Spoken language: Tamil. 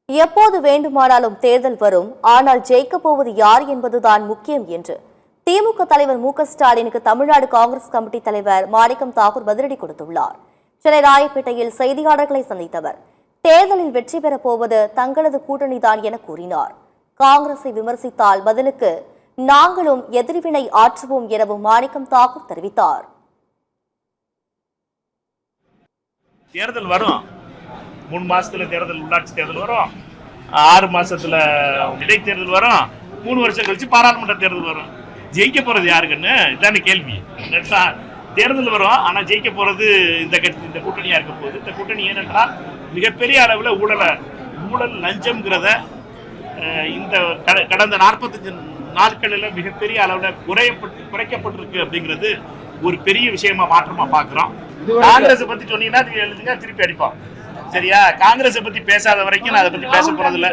எப்போது வேண்டுமானாலும் தேர்தல் வரும், ஆனால் ஜெயிக்கப் போவது யார் என்பதுதான் முக்கியம் என்று திமுக தலைவர் மு.க.ஸ்டாலினுக்கு தமிழ்நாடு காங்கிரஸ் கமிட்டி தலைவர் மாணிக்கம் தாக்கூர் பதிலடி கொடுத்துள்ளார். சென்னை ராயப்பேட்டையில் செய்தியாளர்களை சந்தித்தவர் தேர்தலில் வெற்றி பெறப் போவது தங்களது கூட்டணிதான் என கூறினார். காங்கிரஸை விமர்சித்தால் பதிலுக்கு நாங்களும் எதிர்வினை ஆற்றுவோம் எனவும் மாணிக்கம் தாக்கூர் தெரிவித்தார். தேர்தல் வரும். 3 மாசத்துல தேர்தல், உள்ளாட்சி தேர்தல் வரும். 6 மாசத்துல இடைத்தேர்தல் வரும். 3 வருஷம் கழிச்சு பாராளுமன்ற தேர்தல் வரும். ஜெயிக்க போறது யாருக்குன்னு இதான கேள்வி. தேர்தல் வரும், ஆனா ஜெயிக்க போறது இந்த கூட்டணியா இருக்க போகுது. இந்த கூட்டணி ஏனென்றால் மிகப்பெரிய அளவுல ஊழல் லஞ்சம்ங்கிறத இந்த கடந்த 45 நாட்களில் மிகப்பெரிய அளவுல குறைக்கப்பட்டிருக்கு அப்படிங்கிறது ஒரு பெரிய விஷயமா மாற்றமா பாக்குறோம். காங்கிரஸ் பத்தி சொன்னீங்கன்னா எழுதுங்க, திருப்பி அடிப்போம். சரியா? காங்கிரஸ் பத்தி பேசாத வரைக்கும் நான் அதை பத்தி பேச போறது இல்லை.